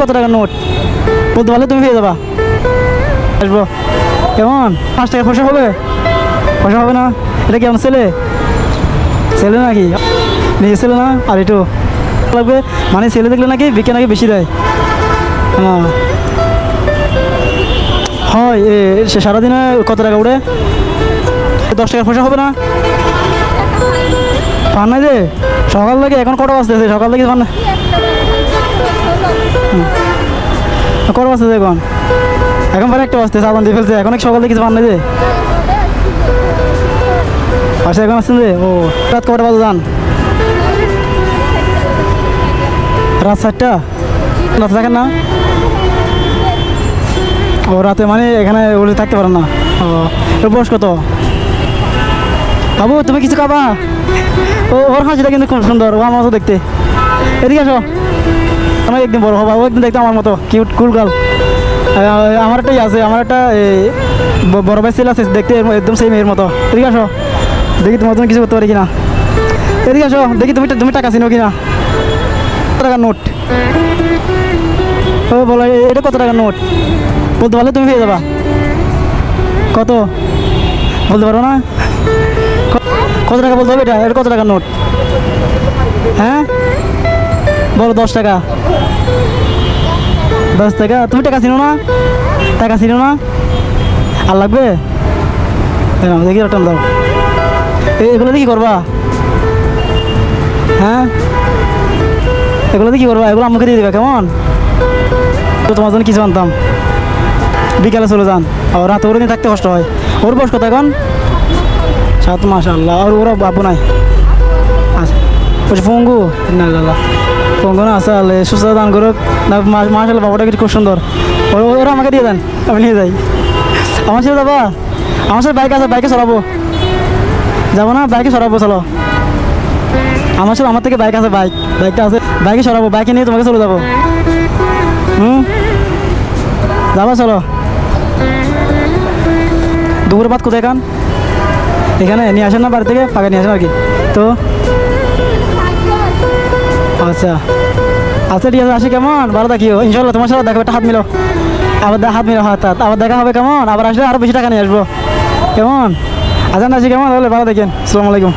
কত টাকার নোট বলতে পারলে তুমি পেয়ে যাবা। আসবো কেমন 5 টাকা পয়সা হবে? পয়সা হবে না? এটা কি আমার ছেলে ছেলে নাকি নিজে ছেলে না? আর একটু লাগবে মানে ছেলে দেখলে নাকি বিকে নাকি বেশি দেয়। হ্যাঁ হয় সে সারাদিনে কত টাকা উঠে? 10 টাকা পয়সা হবে না? পান নাই যে সকাল থেকে এখন কটা বাজতেছে? সকাল থেকে পান না কটা বাজতেছে এখন? এখন পরে একটা বাজতেছে আগুন দিয়ে ফেলছে এখন সকাল থেকে কিছু পান নাই যে আচ্ছা এখন আসছেন যে ও রাত কটা বাজে যান? রাত 7টা রাতে থাকেন না? ও রাতে মানে এখানে ওগুলো থাকতে পারেন না? ও এর বয়স কত? বাবু তুমি কিছু খাবা? ও ওর হাসিটা কিন্তু খুব সুন্দর, ও আমার মতো দেখতে। এদিকে আসো, আমার একদিন বড় হবা, ও একদিন দেখতে আমার মতো কিউট কুল গার্ল। আমার একটাই আছে, আমার একটা বড় ভাই ছেলে আছে দেখতে একদম সেই মেয়ের মতো। এদিকে আসো দেখি তোমার জন্য কিছু করতে পারি কিনা। এদিকে আসো দেখি তুমি টাকা চিনো কিনা। কত টাকার নোট? ও বলো এটা কত টাকার নোট বলতে পারলে তুমি পেয়ে যাবা। কত বলতে পারো না? কত টাকা বলতে হবে? এটা কত টাকার নোট? হ্যাঁ বলো 10 টাকা। 10 টাকা? তুমি টাকা চিনো না? টাকা চিনো না? আর লাগবে দেখি একটা দাও। এগুলো দিয়ে কি করবা? হ্যাঁ এগুলো দিয়ে কি করবা? এগুলো আমাকে দিয়ে দেবে কেমন? তো তোমার জন্য কিছু আনতাম। বিকালে চলে যান, আর রাতে ওর দিন থাকতে কষ্ট হয়। ওর বয়স কত এখন? 7 মাস। আল্লাহ আর ওরা বাবু নাই। আচ্ছা বলছি পঙ্গু না আল্লাহ পঙ্গু না আচ্ছা আল্লাহ সুস্থ দান করুক না। মাশাআল্লাহ বাবাটা খুব সুন্দর। ওরা আমাকে দিয়ে দেন, আমি নিয়ে যাই। আমার সাথে যাবা? আমার সাথে বাইক আছে, বাইকে চড়াবো। যাবো না? বাইকে সরাবো চলো। আমার সাথে আমার থেকে বাইক আছে, বাইকটা আছে, বাইকে সরাবো, বাইকে নিয়ে তোমাকে চলে যাবো। যাবা চলো। দুপুরে ভাত কোথায় খান? এখানে নিয়ে আসেন না বাড়ি থেকে? ফাঁকা নিয়ে আসেন আর কি। তো আচ্ছা আচ্ছা ঠিক আছে আসি কেমন? ভালো থাকিও ইনশাল্লাহ। তোমার সাথে দেখো একটা হাত মিলো, আবার হাত মিলো, হাত আবার দেখা হবে কেমন? আবার আসলে আরও বেশি টাকা নিয়ে আসবো কেমন? আচ্ছা না আসি কেমন? তাহলে ভালো থাকেন। আসসালামু আলাইকুম।